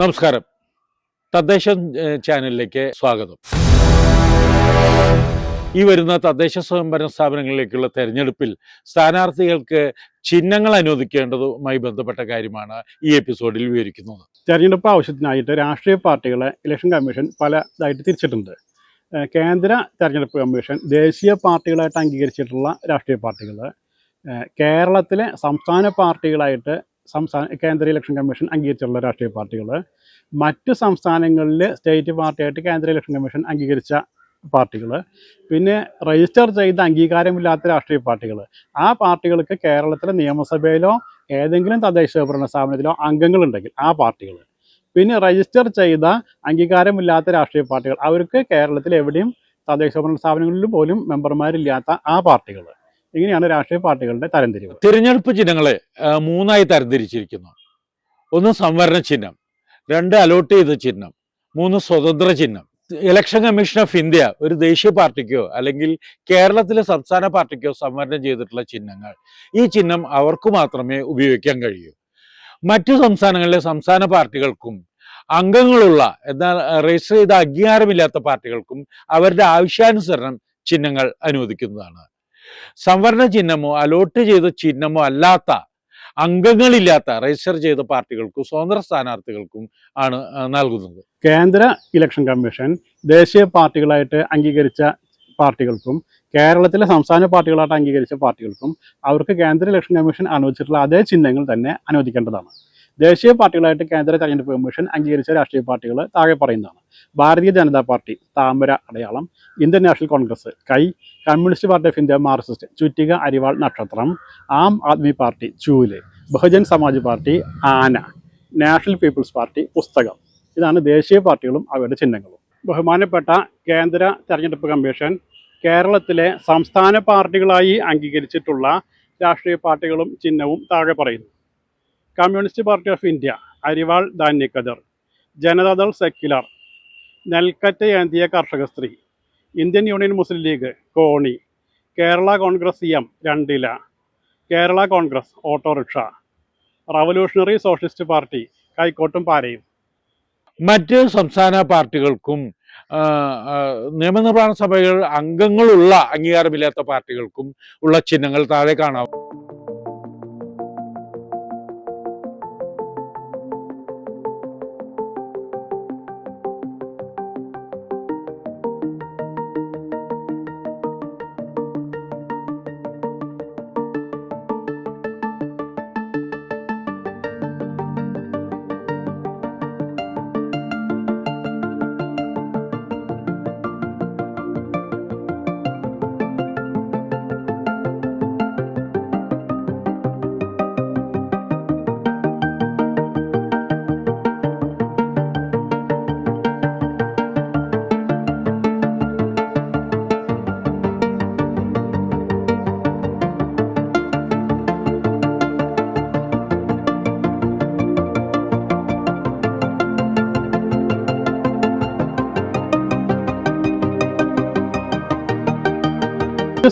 നമസ്കാരം. തദ്ദേശം ചാനലിലേക്ക് സ്വാഗതം. ഈ വരുന്ന തദ്ദേശ സ്വയംഭരണ സ്ഥാപനങ്ങളിലേക്കുള്ള തെരഞ്ഞെടുപ്പിൽ സ്ഥാനാർത്ഥികൾക്ക് ചിഹ്നങ്ങൾ അനുവദിക്കേണ്ടതുമായി ബന്ധപ്പെട്ട കാര്യമാണ് ഈ എപ്പിസോഡിൽ വിവരിക്കുന്നത്. തെരഞ്ഞെടുപ്പ് ആവശ്യത്തിനായിട്ട് രാഷ്ട്രീയ പാർട്ടികളെ ഇലക്ഷൻ കമ്മീഷൻ പലതായിട്ട് തിരിച്ചിട്ടുണ്ട്. കേന്ദ്ര തെരഞ്ഞെടുപ്പ് കമ്മീഷൻ ദേശീയ പാർട്ടികളായിട്ട് അംഗീകരിച്ചിട്ടുള്ള രാഷ്ട്രീയ പാർട്ടികൾ, കേരളത്തിലെ സംസ്ഥാന പാർട്ടികളായിട്ട് കേന്ദ്ര ഇലക്ഷൻ കമ്മീഷൻ അംഗീകരിച്ചിട്ടുള്ള രാഷ്ട്രീയ പാർട്ടികൾ, മറ്റു സംസ്ഥാനങ്ങളിൽ സ്റ്റേറ്റ് പാർട്ടിയായിട്ട് കേന്ദ്ര ഇലക്ഷൻ കമ്മീഷൻ അംഗീകരിച്ച പാർട്ടികൾ, പിന്നെ രജിസ്റ്റർ ചെയ്ത അംഗീകാരമില്ലാത്ത രാഷ്ട്രീയ പാർട്ടികൾ. ആ പാർട്ടികൾക്ക് കേരളത്തിലെ നിയമസഭയിലോ ഏതെങ്കിലും തദ്ദേശ സ്വയംഭരണ സ്ഥാപനത്തിലോ അംഗങ്ങളുണ്ടെങ്കിൽ ആ പാർട്ടികൾ, പിന്നെ രജിസ്റ്റർ ചെയ്ത അംഗീകാരമില്ലാത്ത രാഷ്ട്രീയ പാർട്ടികൾ, അവർക്ക് കേരളത്തിൽ എവിടെയും തദ്ദേശ സ്വയംഭരണ സ്ഥാപനങ്ങളിൽ പോലും മെമ്പർമാരില്ലാത്ത ആ പാർട്ടികൾ. ഇങ്ങനെയാണ് രാഷ്ട്രീയ പാർട്ടികളുടെ തരംതിരിവ്. തിരഞ്ഞെടുപ്പ് ചിഹ്നങ്ങളെ മൂന്നായി തരംതിരിച്ചിരിക്കുന്നു. ഒന്ന് സംവരണ ചിഹ്നം, രണ്ട് അലോട്ട് ചെയ്ത ചിഹ്നം, മൂന്ന് സ്വതന്ത്ര ചിഹ്നം. ഇലക്ഷൻ കമ്മീഷൻ ഓഫ് ഇന്ത്യ ഒരു ദേശീയ പാർട്ടിക്കോ അല്ലെങ്കിൽ കേരളത്തിലെ സംസ്ഥാന പാർട്ടിക്കോ സംവരണം ചെയ്തിട്ടുള്ള ചിഹ്നങ്ങൾ, ഈ ചിഹ്നം അവർക്ക് മാത്രമേ ഉപയോഗിക്കാൻ കഴിയൂ. മറ്റു സംസ്ഥാനങ്ങളിലെ സംസ്ഥാന പാർട്ടികൾക്കും അംഗങ്ങളുള്ള എന്നാൽ രജിസ്റ്റർ ചെയ്ത അംഗീകാരമില്ലാത്ത പാർട്ടികൾക്കും അവരുടെ ആവശ്യാനുസരണം ചിഹ്നങ്ങൾ അനുവദിക്കുന്നതാണ്. സംവരണ ചിഹ്നമോ അലോട്ട് ചെയ്ത ചിഹ്നമോ അല്ലാത്ത അംഗങ്ങളില്ലാത്ത രജിസ്റ്റർ ചെയ്ത പാർട്ടികൾക്കും സ്വതന്ത്ര സ്ഥാനാർത്ഥികൾക്കും ആണ് നൽകുന്നത്. കേന്ദ്ര ഇലക്ഷൻ കമ്മീഷൻ ദേശീയ പാർട്ടികളായിട്ട് അംഗീകരിച്ച പാർട്ടികൾക്കും കേരളത്തിലെ സംസ്ഥാന പാർട്ടികളായിട്ട് അംഗീകരിച്ച പാർട്ടികൾക്കും അവർക്ക് കേന്ദ്ര ഇലക്ഷൻ കമ്മീഷൻ അനുവദിച്ചിട്ടുള്ള അതേ ചിഹ്നങ്ങൾ തന്നെ അനുവദിക്കേണ്ടതാണ്. ദേശീയ പാർട്ടികളായിട്ട് കേന്ദ്ര തെരഞ്ഞെടുപ്പ് കമ്മീഷൻ അംഗീകരിച്ച രാഷ്ട്രീയ പാർട്ടികൾ താഴെ പറയുന്നതാണ്: ഭാരതീയ ജനതാ പാർട്ടി താമര അടയാളം, ഇന്ത്യൻ നാഷണൽ കോൺഗ്രസ് കൈ, communist party of India Marxist ചുറ്റിക അരിവാൾ നക്ഷത്രം, ആം ആദ്മി പാർട്ടി ചൂല്, ബഹുജൻ സമാജ് പാർട്ടി ആന, നാഷണൽ പീപ്പിൾസ് പാർട്ടി പുസ്തകം. ഇതാണ് ദേശീയ പാർട്ടികളും അവരുടെ ചിഹ്നങ്ങളും. ബഹുമാനപ്പെട്ട കേന്ദ്ര തെരഞ്ഞെടുപ്പ് കമ്മീഷൻ കേരളത്തിലെ സംസ്ഥാന പാർട്ടികളായി അംഗീകരിച്ചിട്ടുള്ള രാഷ്ട്രീയ പാർട്ടികളും ചിഹ്നവും താഴെ പറയുന്നു: കമ്മ്യൂണിസ്റ്റ് പാർട്ടി ഓഫ് ഇന്ത്യ അരിവാൾ ധാന്യക്കതിർ, ജനതാദൾ സെക്യുലർ, നെൽക്കറ്റ് ഏന്തിയ കർഷക സ്ത്രീ, ഇന്ത്യൻ യൂണിയൻ മുസ്ലിം ലീഗ് കോണി, കേരള കോൺഗ്രസ് എം രണ്ടില, Kerala Congress autorickshaw, Revolutionary Socialist Party കൈക്കോട്ടും പാരയും. മറ്റ് സംസ്ഥാന പാർട്ടികൾക്കും നിയമനിർമ്മാണ സഭകൾ അംഗങ്ങളുള്ള അംഗീകാരമില്ലാത്ത പാർട്ടികൾക്കും ഉള്ള ചിഹ്നങ്ങൾ താഴെ കാണാം.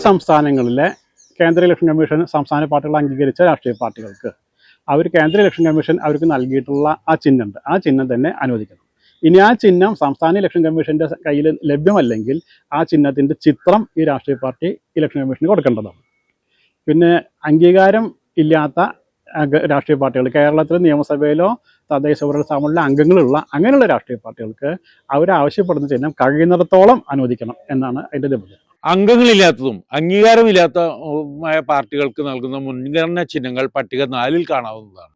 സംസ്ഥാനങ്ങളിലെ കേന്ദ്ര ഇലക്ഷൻ കമ്മീഷൻ സംസ്ഥാന പാർട്ടികൾ അംഗീകരിച്ച രാഷ്ട്രീയ പാർട്ടികൾക്ക് അവർ കേന്ദ്ര ഇലക്ഷൻ കമ്മീഷൻ അവർക്ക് നൽകിയിട്ടുള്ള ആ ചിഹ്നമുണ്ട്, ആ ചിഹ്നം തന്നെ അനുവദിക്കണം. ഇനി ആ ചിഹ്നം സംസ്ഥാന ഇലക്ഷൻ കമ്മീഷൻ്റെ കയ്യിൽ ലഭ്യമല്ലെങ്കിൽ ആ ചിഹ്നത്തിൻ്റെ ചിത്രം ഈ രാഷ്ട്രീയ പാർട്ടി ഇലക്ഷൻ കമ്മീഷന് കൊടുക്കേണ്ടതാണ്. പിന്നെ അംഗീകാരം ഇല്ലാത്ത രാഷ്ട്രീയ പാർട്ടികൾ, കേരളത്തിലെ നിയമസഭയിലോ തദ്ദേശ സ്വയംഭരണ സ്ഥാപനങ്ങളിലെ അംഗങ്ങളുള്ള അങ്ങനെയുള്ള രാഷ്ട്രീയ പാർട്ടികൾക്ക് അവരാവശ്യപ്പെടുന്ന ചിഹ്നം കഴിയുന്നിടത്തോളം അനുവദിക്കണം എന്നാണ് അതിൻ്റെ നിബന്ധന. അംഗങ്ങളില്ലാത്തതും അംഗീകാരമില്ലാത്തതുമായ പാർട്ടികൾക്ക് നൽകുന്ന മുൻഗണനാ ചിഹ്നങ്ങൾ പട്ടിക 4-ൽ കാണാവുന്നതാണ്.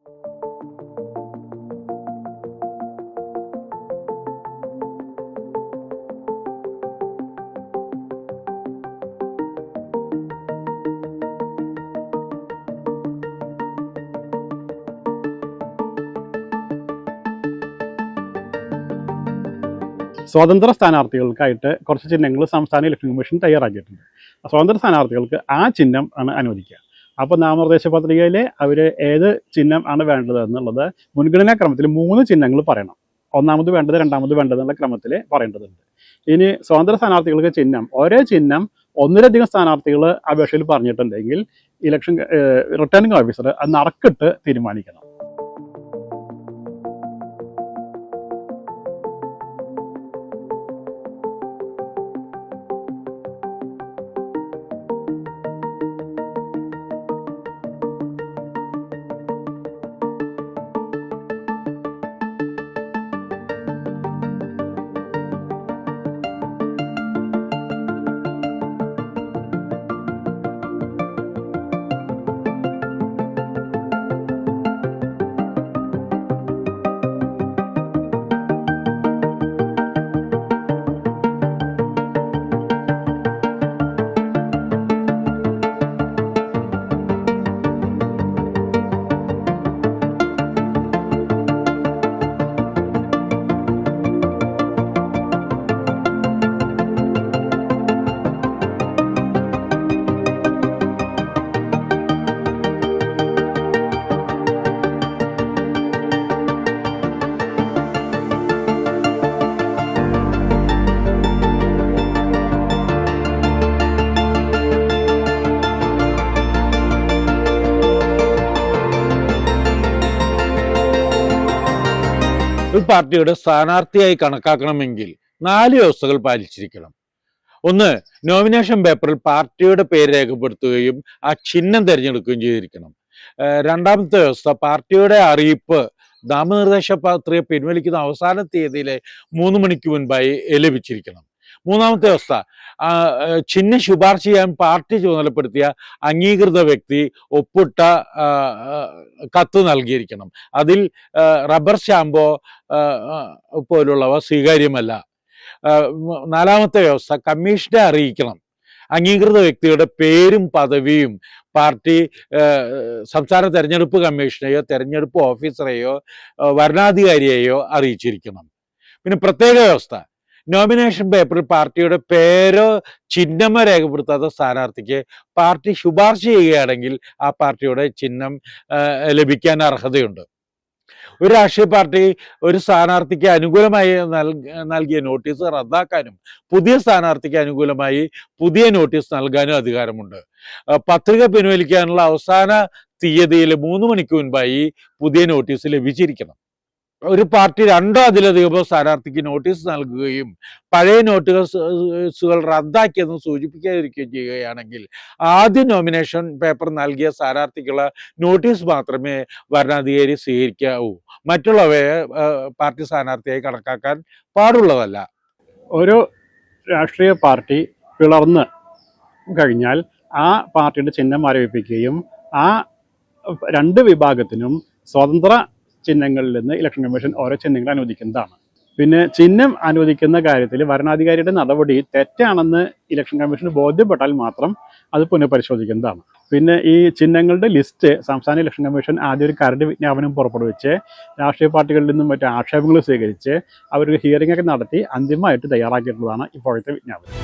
സ്വതന്ത്ര സ്ഥാനാർത്ഥികൾക്കായിട്ട് കുറച്ച് ചിഹ്നങ്ങൾ സംസ്ഥാന ഇലക്ഷൻ കമ്മീഷൻ തയ്യാറാക്കിയിട്ടുണ്ട്. സ്വതന്ത്ര സ്ഥാനാർത്ഥികൾക്ക് ആ ചിഹ്നം ആണ് അനുവദിക്കുക. അപ്പോൾ നാമനിർദ്ദേശ പത്രികയിൽ അവർ ഏത് ചിഹ്നം ആണ് വേണ്ടത് എന്നുള്ളത് മുൻഗണനാ ക്രമത്തിൽ 3 ചിഹ്നങ്ങൾ പറയണം. ഒന്നാമത് വേണ്ടത്, രണ്ടാമത് വേണ്ടത് എന്നുള്ള ക്രമത്തിൽ പറയേണ്ടതുണ്ട്. ഇനി സ്വതന്ത്ര സ്ഥാനാർത്ഥികൾക്ക് ചിഹ്നം, ഒരേ ചിഹ്നം ഒന്നിലധികം സ്ഥാനാർത്ഥികൾ അപേക്ഷയിൽ പറഞ്ഞിട്ടുണ്ടെങ്കിൽ ഇലക്ഷൻ റിട്ടേണിംഗ് ഓഫീസർ അത് നറുക്കിട്ട് തീരുമാനിക്കണം. ഒരു പാർട്ടിയുടെ സ്ഥാനാർത്ഥിയായി കണക്കാക്കണമെങ്കിൽ 4 വ്യവസ്ഥകൾ പാലിച്ചിരിക്കണം. ഒന്ന്, നോമിനേഷൻ പേപ്പറിൽ പാർട്ടിയുടെ പേര് രേഖപ്പെടുത്തുകയും ആ ചിഹ്നം തിരഞ്ഞെടുക്കുകയും ചെയ്തിരിക്കണം. രണ്ടാമത്തെ വ്യവസ്ഥ, പാർട്ടിയുടെ അറിയിപ്പ് നാമനിർദ്ദേശ പത്രിക പിൻവലിക്കുന്ന അവസാന തീയതിയിലെ 3 മണിക്ക് മുൻപായി ലഭിച്ചിരിക്കണം. മൂന്നാമത്തെ വ്യവസ്ഥ, ചിഹ്നം ശുപാർശ ചെയ്യാൻ പാർട്ടി ചുമതലപ്പെടുത്തിയ അംഗീകൃത വ്യക്തി ഒപ്പിട്ട കത്ത് നൽകിയിരിക്കണം. അതിൽ റബ്ബർ സ്റ്റാമ്പോ പോലുള്ളവ സ്വീകാര്യമല്ല. നാലാമത്തെ വ്യവസ്ഥ, കമ്മീഷനെ അറിയിക്കണം. അംഗീകൃത വ്യക്തിയുടെ പേരും പദവിയും പാർട്ടി സംസ്ഥാന തെരഞ്ഞെടുപ്പ് കമ്മീഷനെയോ തെരഞ്ഞെടുപ്പ് ഓഫീസറെയോ വരണാധികാരിയെയോ അറിയിച്ചിരിക്കണം. പിന്നെ പ്രത്യേക വ്യവസ്ഥ, നോമിനേഷൻ പേപ്പറിൽ പാർട്ടിയുടെ പേരോ ചിഹ്നമോ രേഖപ്പെടുത്താത്ത സ്ഥാനാർത്ഥിക്ക് പാർട്ടി ശുപാർശ ചെയ്യുകയാണെങ്കിൽ ആ പാർട്ടിയുടെ ചിഹ്നം ലഭിക്കാൻ അർഹതയുണ്ട്. ഒരു രാഷ്ട്രീയ പാർട്ടി ഒരു സ്ഥാനാർത്ഥിക്ക് അനുകൂലമായി നൽകിയ നോട്ടീസ് റദ്ദാക്കാനും പുതിയ സ്ഥാനാർത്ഥിക്ക് അനുകൂലമായി പുതിയ നോട്ടീസ് നൽകാനും അധികാരമുണ്ട്. പത്രിക പിൻവലിക്കാനുള്ള അവസാന തീയതിയിൽ 3 മണിക്ക് മുൻപായി പുതിയ നോട്ടീസ് ലഭിച്ചിരിക്കണം. ഒരു പാർട്ടി 2 അതിലധികമോ സ്ഥാനാർത്ഥിക്ക് നോട്ടീസ് നൽകുകയും പഴയ നോട്ടീസുകൾ റദ്ദാക്കിയെന്ന് സൂചിപ്പിക്കാതിരിക്കുകയും ചെയ്യുകയാണെങ്കിൽ ആദ്യം നോമിനേഷൻ പേപ്പർ നൽകിയ സ്ഥാനാർത്ഥിക്കുള്ള നോട്ടീസ് മാത്രമേ വരണാധികാരി സ്വീകരിക്കാവൂ. മറ്റുള്ളവയെ പാർട്ടി സ്ഥാനാർത്ഥിയായി കണക്കാക്കാൻ പാടുള്ളതല്ല. ഒരു രാഷ്ട്രീയ പാർട്ടി പിളർന്ന് കഴിഞ്ഞാൽ ആ പാർട്ടിയുടെ ചിഹ്നം മരവിപ്പിക്കുകയും ആ 2 വിഭാഗത്തിനും സ്വതന്ത്ര ചിഹ്നങ്ങളിൽ നിന്ന് ഇലക്ഷൻ കമ്മീഷൻ ഓരോ ചിഹ്നങ്ങൾ അനുവദിക്കുന്നതാണ്. പിന്നെ ചിഹ്നം അനുവദിക്കുന്ന കാര്യത്തിൽ വരണാധികാരിയുടെ നടപടി തെറ്റാണെന്ന് ഇലക്ഷൻ കമ്മീഷന് ബോധ്യപ്പെട്ടാൽ മാത്രം അത് പുനഃപരിശോധിക്കുന്നതാണ്. പിന്നെ ഈ ചിഹ്നങ്ങളുടെ ലിസ്റ്റ് സംസ്ഥാന ഇലക്ഷൻ കമ്മീഷൻ ആദ്യം ഒരു കരട് വിജ്ഞാപനം പുറപ്പെടുവിച്ച് രാഷ്ട്രീയ പാർട്ടികളിൽ നിന്നും മറ്റ് ആക്ഷേപങ്ങൾ സ്വീകരിച്ച് അവർക്ക് ഹിയറിംഗ് ഒക്കെ നടത്തി അന്തിമമായിട്ട് തയ്യാറാക്കിയിട്ടുള്ളതാണ് ഇപ്പോഴത്തെ വിജ്ഞാപനം.